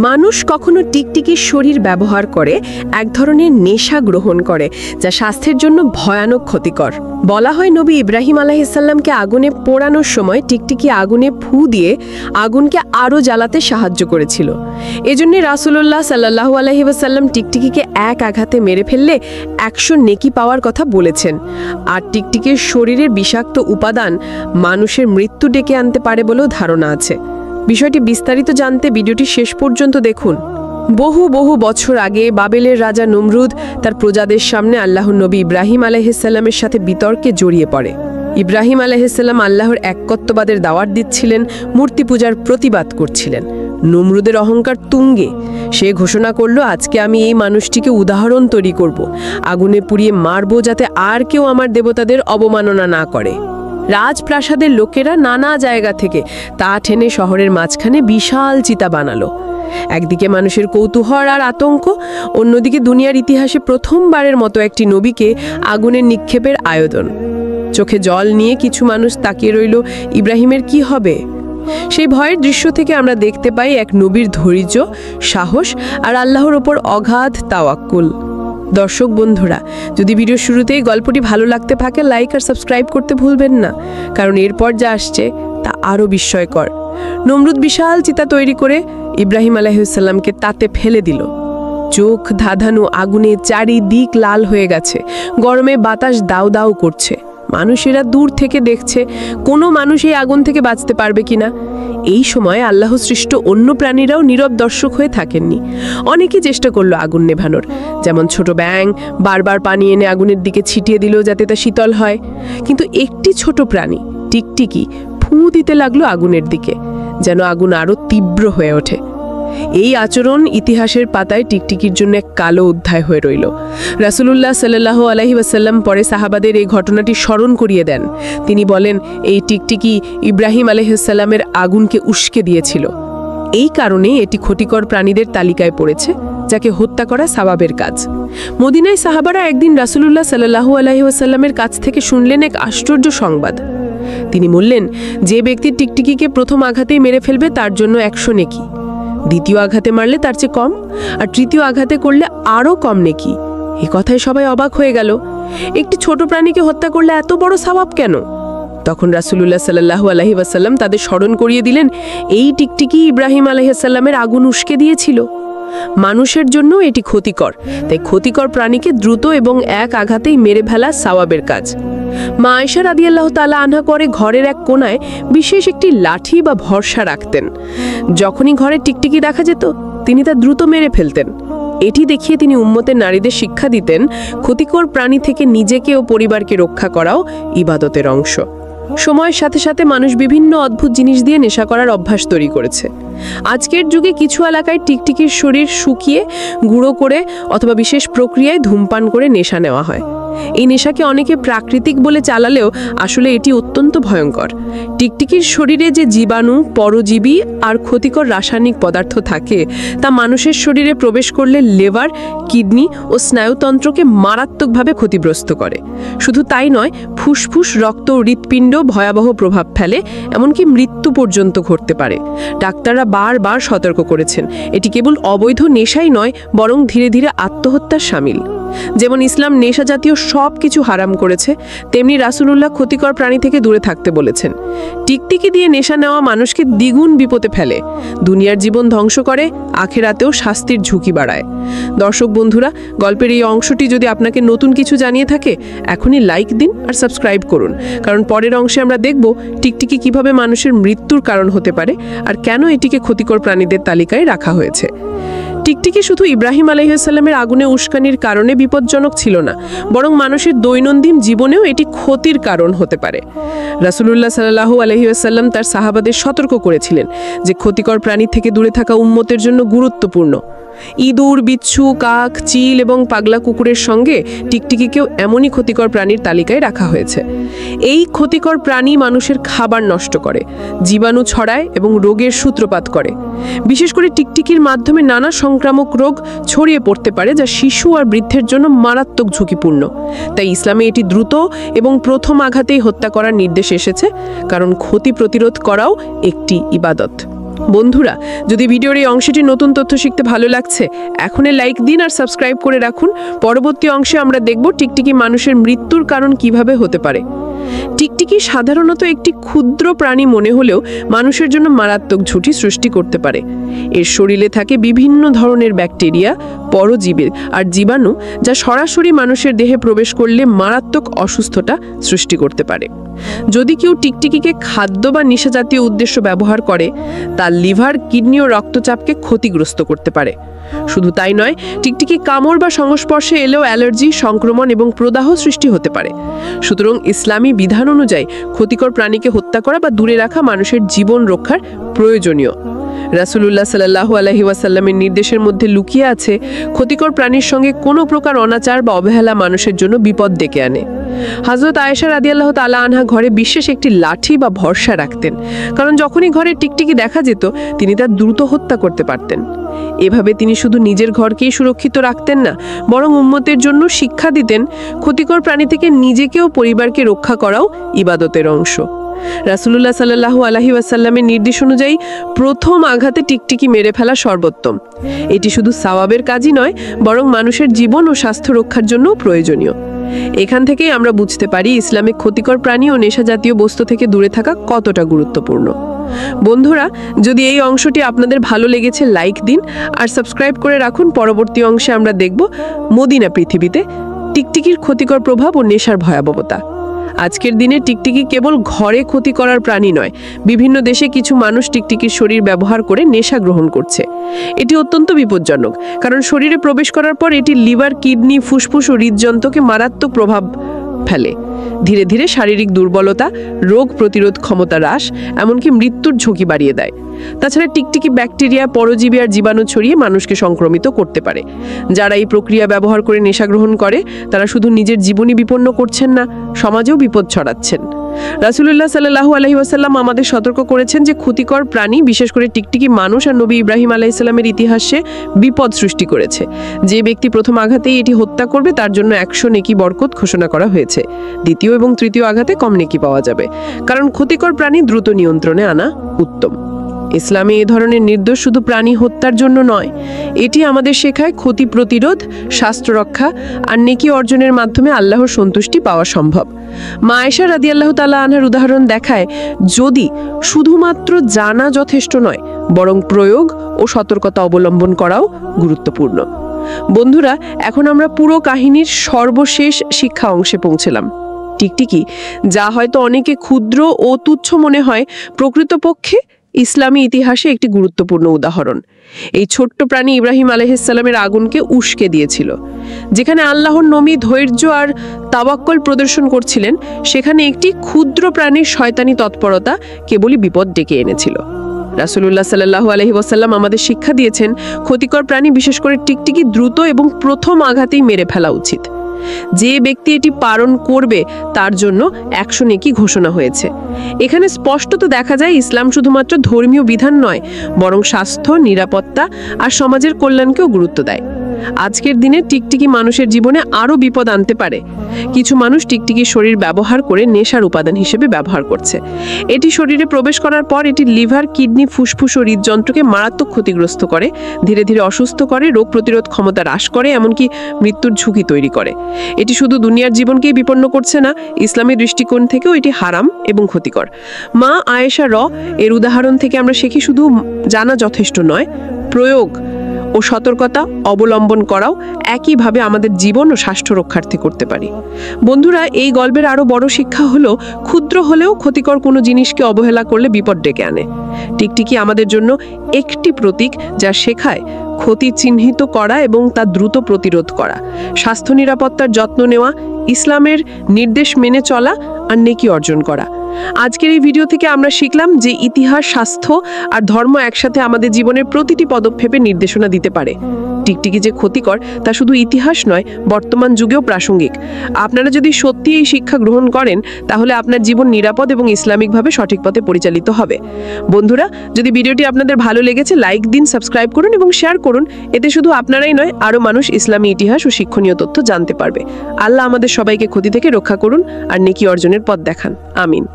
মানুষ কখনো টিকটিকির শরীর ব্যবহার করে এক ধরনের নেশা গ্রহণ করে, যা স্বাস্থ্যের জন্য ভয়ানক ক্ষতিকর। বলা হয় নবী ইব্রাহিম আলাইহিসসালামকে আগুনে পোড়ানোর সময় টিকটিকি আগুনে ফু দিয়ে আগুনকে আরও জ্বালাতে সাহায্য করেছিল। এজন্যই রাসূলুল্লাহ সাল্লাল্লাহু আলাইহি ওয়াসাল্লাম টিকটিকিকে এক আঘাতে মেরে ফেললে 100 নেকি পাওয়ার কথা বলেছেন। আর টিকটিকির শরীরের বিষাক্ত উপাদান মানুষের মৃত্যু ডেকে আনতে পারে বলেও ধারণা আছে। বিষয়টি বিস্তারিত জানতে ভিডিওটি শেষ পর্যন্ত দেখুন। বহু বহু বছর আগে বাবেলের রাজা নমরুদ তার প্রজাদের সামনে আল্লাহর নবী ইব্রাহিম আলাইহিসসালামের সাথে বিতর্কে জড়িয়ে পড়ে। ইব্রাহিম আলাইহিসসালাম আল্লাহর একত্ববাদের দাওয়াত দিচ্ছিলেন, মূর্তি পূজার প্রতিবাদ করছিলেন। নমরুদের অহংকার তুঙ্গে। সে ঘোষণা করল, আজকে আমি এই মানুষটিকে উদাহরণ তৈরি করব, আগুনে পুড়িয়ে মারব, যাতে আর কেউ আমার দেবতাদের অবমাননা না করে। রাজপ্রাসাদের লোকেরা নানা জায়গা থেকে তা টেনে শহরের মাঝখানে বিশাল চিতা বানালো। একদিকে মানুষের কৌতূহল আর আতঙ্ক, অন্যদিকে দুনিয়ার ইতিহাসে প্রথমবারের মতো একটি নবীকে আগুনের নিক্ষেপের আয়োজন। চোখে জল নিয়ে কিছু মানুষ তাকিয়ে রইল, ইব্রাহিমের কি হবে? সেই ভয়ের দৃশ্য থেকে আমরা দেখতে পাই এক নবীর ধৈর্য, সাহস আর আল্লাহর ওপর অগাধ তাওয়াক্কুল। দর্শক বন্ধুরা, যদি ভিডিও শুরুতেই গল্পটি ভালো লাগতে থাকে, লাইক আর সাবস্ক্রাইব করতে ভুলবেন না, কারণ এরপর যা আসছে তা আরও বিস্ময়কর। নমরুদ বিশাল চিতা তৈরি করে ইব্রাহিম আলাইহিসসালামকে তাতে ফেলে দিল। চোখ ধাঁধানো আগুনে চারিদিক লাল হয়ে গেছে, গরমে বাতাস দাউ দাউ করছে। মানুষেরা দূর থেকে দেখছে, কোনো মানুষ এই আগুন থেকে বাঁচতে পারবে কিনা। এই সময় আল্লাহ সৃষ্ট অন্য প্রাণীরাও নীরব দর্শক হয়ে থাকেননি। অনেকেই চেষ্টা করলো আগুন নেভানোর, যেমন ছোট ব্যাঙ বারবার পানি এনে আগুনের দিকে ছিটিয়ে দিল যাতে তা শীতল হয়। কিন্তু একটি ছোট প্রাণী টিকটিকি ফু দিতে লাগলো আগুনের দিকে, যেন আগুন আরও তীব্র হয়ে ওঠে। এই আচরণ ইতিহাসের পাতায় টিকটিকির জন্য এক কালো অধ্যায় হয়ে রইল। রাসূলুল্লাহ সাল্লাল্লাহু আলাইহি ওয়াসাল্লাম পরে সাহাবাদের এই ঘটনাটি স্মরণ করিয়ে দেন। তিনি বলেন, এই টিকটিকি ইব্রাহিম আলাইহিসসালামের আগুনকে উস্কে দিয়েছিল। এই কারণে এটি ক্ষতিকর প্রাণীদের তালিকায় পড়েছে, যাকে হত্যা করা সাওয়াবের কাজ। মদিনায় সাহাবারা একদিন রাসূলুল্লাহ সাল্লাল্লাহু আলাইহি ওয়াসাল্লামের কাছ থেকে শুনলেন এক আশ্চর্য সংবাদ। তিনি বললেন, যে ব্যক্তি টিকটিকিকে প্রথম আঘাতেই মেরে ফেলবে তার জন্য 100 নেকি, দ্বিতীয় আঘাতে মারলে তার চেয়ে কম, আর তৃতীয় আঘাতে করলে আরও কম নেকি। এই কথায় সবাই অবাক হয়ে গেল। একটি ছোট প্রাণীকে হত্যা করলে এত বড় সওয়াব কেন? তখন রাসূলুল্লাহ সাল্লাল্লাহু আলাইহি ওয়াসাল্লাম তাদের স্মরণ করিয়ে দিলেন, এই টিকটিকি ইব্রাহিম আলাইহিসসালামের আগুন উস্কে দিয়েছিল। মানুষের জন্য এটি ক্ষতিকর, তাই ক্ষতিকর প্রাণীকে দ্রুত এবং এক আঘাতেই মেরে ফেলা সওয়াবের কাজ। মা আয়েশা রাদিয়াল্লাহু তাআলা আনহা করে ঘরের এক কোনায় বিশেষ একটি লাঠি বা ভরসা রাখতেন। যখনই ঘরে টিকটিকি দেখা যেত, তিনি তা দ্রুত মেরে ফেলতেন। এটি দেখিয়ে তিনি উম্মতের নারীদের শিক্ষা দিতেন, ক্ষতিকর প্রাণী থেকে নিজেকে ও পরিবারকে রক্ষা করাও ইবাদতের অংশ। সময়ের সাথে সাথে মানুষ বিভিন্ন অদ্ভুত জিনিস দিয়ে নেশা করার অভ্যাস তৈরি করেছে। আজকের যুগে কিছু এলাকায় টিকটিকির শরীর শুকিয়ে গুঁড়ো করে অথবা বিশেষ প্রক্রিয়ায় ধূমপান করে নেশা নেওয়া হয়। এই নেশাকে অনেকে প্রাকৃতিক বলে চালালেও আসলে এটি অত্যন্ত ভয়ঙ্কর। টিকটিকির শরীরে যে জীবাণু, পরজীবী আর ক্ষতিকর রাসায়নিক পদার্থ থাকে, তা মানুষের শরীরে প্রবেশ করলে লিভার, কিডনি ও স্নায়ুতন্ত্রকে মারাত্মকভাবে ক্ষতিগ্রস্ত করে। শুধু তাই নয়, ফুসফুস, রক্ত ও হৃৎপিণ্ড ভয়াবহ প্রভাব ফেলে, এমনকি মৃত্যু পর্যন্ত ঘটতে পারে। ডাক্তাররা বারবার সতর্ক করেছেন, এটি কেবল অবৈধ নেশাই নয়, বরং ধীরে ধীরে আত্মহত্যার শামিল। যেমন ইসলাম নেশা জাতীয় সব কিছু হারাম করেছে, তেমনি রাসূলুল্লাহ ক্ষতিকর প্রাণী থেকে দূরে থাকতে বলেছেন। টিকটিকি দিয়ে নেশা নেওয়া মানুষকে দ্বিগুণ বিপদে ফেলে, দুনিয়ার জীবন ধ্বংস করে, আখিরাতেও শাস্তির ঝুঁকি বাড়ায়। দর্শক বন্ধুরা, গল্পের এই অংশটি যদি আপনাকে নতুন কিছু জানিয়ে থাকে, এখনই লাইক দিন আর সাবস্ক্রাইব করুন, কারণ পরের অংশে আমরা দেখব টিকটিকি কিভাবে মানুষের মৃত্যুর কারণ হতে পারে আর কেন এটিকে ক্ষতিকর প্রাণীদের তালিকায় রাখা হয়েছে। টিকটিকি শুধু ইব্রাহিম আলাইহিসসালামের আগুনে উস্কানির কারণে বিপজ্জনক ছিল না, বরং মানুষের দৈনন্দিন জীবনেও এটি ক্ষতির কারণ হতে পারে। রাসূলুল্লাহ সাল্লাল্লাহু আলাইহি ওয়াসাল্লাম তার সাহাবাদের সতর্ক করেছিলেন যে ক্ষতিকর প্রাণী থেকে দূরে থাকা উম্মতের জন্য গুরুত্বপূর্ণ। ইঁদুর, বিচ্ছু, কাক, চিল এবং পাগলা কুকুরের সঙ্গে টিকটিকিকেও এমনই ক্ষতিকর প্রাণীর তালিকায় রাখা হয়েছে। এই ক্ষতিকর প্রাণী মানুষের খাবার নষ্ট করে, জীবাণু ছড়ায় এবং রোগের সূত্রপাত করে। বিশেষ করে টিকটিকির মাধ্যমে নানা সংক্রামক রোগ ছড়িয়ে পড়তে পারে, যা শিশু আর বৃদ্ধের জন্য মারাত্মক ঝুঁকিপূর্ণ। তাই ইসলামে এটি দ্রুত এবং প্রথম আঘাতেই হত্যা করার নির্দেশ এসেছে, কারণ ক্ষতি প্রতিরোধ করাও একটি ইবাদত। বন্ধুরা, যদি ভিডিওর এই অংশটি নতুন তথ্য শিখতে ভালো লাগছে, এখনই লাইক দিন আর সাবস্ক্রাইব করে রাখুন। পরবর্তী অংশে আমরা দেখব টিকটিকি মানুষের মৃত্যুর কারণ কিভাবে হতে পারে। টিকটিকি সাধারণত একটি ক্ষুদ্র প্রাণী মনে হলেও মানুষের জন্য মারাত্মক ঝুঁকি সৃষ্টি করতে পারে। এর শরীরে থাকে বিভিন্ন ধরনের ব্যাকটেরিয়া, পরজীবী আর জীবাণু, যা সরাসরি মানুষের দেহে প্রবেশ করলে মারাত্মক অসুস্থতা সৃষ্টি করতে পারে। যদি কেউ টিকটিকিকে খাদ্য বা নেশা জাতীয় উদ্দেশ্য ব্যবহার করে, তার লিভার, কিডনি ও রক্তচাপকে ক্ষতিগ্রস্ত করতে পারে। শুধু তাই নয়, টিকটিকি কামড় বা সংস্পর্শে এলেও অ্যালার্জি, সংক্রমণ এবং প্রদাহ সৃষ্টি হতে পারে। সুতরাং ইসলামী বিধান অনুযায়ী ক্ষতিকর প্রাণীকে হত্যা করা বা দূরে রাখা মানুষের জীবন রক্ষার প্রয়োজনীয়। রাসূলুল্লাহ সাল্লাল্লাহু আলাইহি ওয়াসাল্লামের নির্দেশের মধ্যে লুকিয়ে আছে ক্ষতিকর প্রাণীর সঙ্গে কোনো প্রকার অনাচার বা অবহেলা মানুষের জন্য বিপদ ডেকে আনে। হযরত আয়েশা রাদিয়াল্লাহু তাআলা আনহা ঘরে বিশেষ একটি লাঠি বা ভরসা রাখতেন, কারণ যখনই ঘরে টিকটিকি দেখা যেত তিনি তা দ্রুত হত্যা করতে পারতেন। এভাবে তিনি শুধু নিজের ঘরকেই সুরক্ষিত রাখতেন না, বরং উম্মতের জন্য শিক্ষা দিতেন ক্ষতিকর প্রাণী থেকে নিজেকে ও পরিবারকে রক্ষা করাও ইবাদতের অংশ। রাসূলুল্লাহ সাল্লাল্লাহু আলাইহি ওয়াসাল্লামের নির্দেশ অনুযায়ী প্রথম আঘাতে টিকটিকি মেরে ফেলা সর্বোত্তম। এটি শুধু সওয়াবের কাজই নয়, বরং মানুষের জীবন ও স্বাস্থ্য রক্ষার জন্যও প্রয়োজনীয়। এখান থেকেই আমরা বুঝতে পারি ইসলামে ক্ষতিকর প্রাণী ও নেশা জাতীয় বস্তু থেকে দূরে থাকা কতটা গুরুত্বপূর্ণ। বন্ধুরা, যদি এই অংশটি আপনাদের ভালো লেগেছে, লাইক দিন আর সাবস্ক্রাইব করে রাখুন। পরবর্তী অংশে আমরা দেখব মদিনা পৃথিবীতে টিকটিকির ক্ষতিকর প্রভাব ও নেশার ভয়াবহতা। আজকের দিনে টিকটিকি কেবল ঘরে ক্ষতি করার প্রাণী নয়, বিভিন্ন দেশে কিছু মানুষ টিকটিকির শরীর ব্যবহার করে নেশা গ্রহণ করছে। এটি অত্যন্ত বিপজ্জনক, কারণ শরীরে প্রবেশ করার পর এটি লিভার, কিডনি, ফুসফুস ও হৃদযন্ত্রকে মারাত্মক প্রভাব ফেলে। ধীরে ধীরে শারীরিক দুর্বলতা, রোগ প্রতিরোধ ক্ষমতা হ্রাস, এমনকি মৃত্যুর ঝুঁকি বাড়িয়ে দেয়। তাছাড়া টিকটিকি ব্যাকটেরিয়া, পরজীবী আর জীবাণু ছড়িয়ে মানুষকে সংক্রমিত করতে পারে। যারা এই প্রক্রিয়া ব্যবহার করে নেশা গ্রহণ করে, তারা শুধু নিজের জীবনই বিপন্ন করছেন না, সমাজেও বিপদ ছড়াচ্ছেন। রাসূলুল্লাহ সাল্লাল্লাহু আলাইহি ওয়াসাল্লাম আমাদের সতর্ক করেছেন যে ক্ষতিকর প্রাণী, বিশেষ করে টিকটিকি, মানুষ আর নবী ইব্রাহিম আলাইহিস সালামের ইতিহাসে বিপদ সৃষ্টি করেছে। যে ব্যক্তি প্রথম আঘাতেই এটি হত্যা করবে, তার জন্য 100 নেকি বরকত ঘোষণা করা হয়েছে। দ্বিতীয় এবং তৃতীয় আঘাতে কম নেকি পাওয়া যাবে, কারণ ক্ষতিকর প্রাণী দ্রুত নিয়ন্ত্রণে আনা উত্তম। ইসলামে এ ধরনের নির্দেশ শুধু প্রাণী হত্যার জন্য নয়, এটি আমাদের শেখায় ক্ষতি প্রতিরোধ, স্বাস্থ্য রক্ষা আর নেকি অর্জনের মাধ্যমে আল্লাহর সন্তুষ্টি পাওয়া সম্ভব। মা আয়েশা রাদিয়াল্লাহু তাআলা আনহার উদাহরণ দেখায় যদি শুধুমাত্র জানা যথেষ্ট নয়, বরং প্রয়োগ ও সতর্কতা অবলম্বন করাও গুরুত্বপূর্ণ। বন্ধুরা, এখন আমরা পুরো কাহিনীর সর্বশেষ শিক্ষা অংশে পৌঁছলাম। টিকটিকি, যা হয়তো অনেকে ক্ষুদ্র ও তুচ্ছ মনে হয়, প্রকৃতপক্ষে ইসলামী ইতিহাসে একটি গুরুত্বপূর্ণ উদাহরণ। এই ছোট্ট প্রাণী ইব্রাহিম আলাইহিস সালামের আগুনকে উস্কে দিয়েছিল। যেখানে আল্লাহর নবী ধৈর্য আর তাওয়াক্কুল প্রদর্শন করছিলেন, সেখানে একটি ক্ষুদ্র প্রাণীর শয়তানি তৎপরতা কেবলই বিপদ ডেকে এনেছিল। রাসূলুল্লাহ সাল্লাল্লাহু আলাইহি ওয়াসাল্লাম আমাদের শিক্ষা দিয়েছেন ক্ষতিকর প্রাণী, বিশেষ করে টিকটিকি, দ্রুত এবং প্রথম আঘাতেই মেরে ফেলা উচিত। যে ব্যক্তি এটি পালন করবে তার জন্য 100 নেকি ঘোষণা হয়েছে। এখানে স্পষ্টত দেখা যায় ইসলাম শুধুমাত্র ধর্মীয় বিধান নয়, বরং স্বাস্থ্য, নিরাপত্তা আর সমাজের কল্যাণকেও গুরুত্ব দেয়। আজকের দিনে টিকটিকি মানুষের জীবনে আরও বিপদ আনতে পারে। কিছু মানুষ টিকটিকির শরীর ব্যবহার করে নেশার উপাদান হিসেবে ব্যবহার করছে। এটি শরীরে প্রবেশ করার পর এটি লিভার, কিডনি, ফুসফুস ও হৃদযন্ত্রকে মারাত্মক ক্ষতিগ্রস্ত করে, ধীরে ধীরে অসুস্থ করে, রোগ প্রতিরোধ ক্ষমতা হ্রাস করে, এমনকি মৃত্যুর ঝুঁকি তৈরি করে। এটি শুধু দুনিয়ার জীবনকেই বিপন্ন করছে না, ইসলামী দৃষ্টিকোণ থেকেও এটি হারাম এবং ক্ষতিকর। মা আয়েশা এর উদাহরণ থেকে আমরা শিখি শুধু জানা যথেষ্ট নয়, প্রয়োগ ও সতর্কতা অবলম্বন করাও একইভাবে আমাদের জীবন ও স্বাস্থ্য রক্ষার্থে করতে পারি। বন্ধুরা, এই গল্পের আরও বড় শিক্ষা হলো ক্ষুদ্র হলেও ক্ষতিকর কোনো জিনিসকে অবহেলা করলে বিপদ ডেকে আনে। টিকটিকি আমাদের জন্য একটি প্রতীক, যা শেখায় ক্ষতি চিহ্নিত করা এবং তা দ্রুত প্রতিরোধ করা, স্বাস্থ্য নিরাপত্তার যত্ন নেওয়া, ইসলামের নির্দেশ মেনে চলা আর নেকি অর্জন করা। আজকের এই ভিডিও থেকে আমরা শিখলাম যে ইতিহাস, স্বাস্থ্য আর ধর্ম একসাথে আমাদের জীবনের প্রতিটি পদক্ষেপে নির্দেশনা দিতে পারে। টিকটিকি যে ক্ষতিকর তা শুধু ইতিহাস নয়, বর্তমান যুগেও প্রাসঙ্গিক। আপনারা যদি সত্যি এই শিক্ষা গ্রহণ করেন, তাহলে আপনার জীবন নিরাপদ এবং ইসলামিকভাবে সঠিক পথে পরিচালিত হবে। বন্ধুরা, যদি ভিডিওটি আপনাদের ভালো লেগেছে, লাইক দিন, সাবস্ক্রাইব করুন এবং শেয়ার করুন। এতে শুধু আপনারাই নয়, আরও মানুষ ইসলামী ইতিহাস ও শিক্ষণীয় তথ্য জানতে পারবে। আল্লাহ আমাদের সবাইকে ক্ষতি থেকে রক্ষা করুন আর নেকি অর্জনের পথ দেখান। আমিন।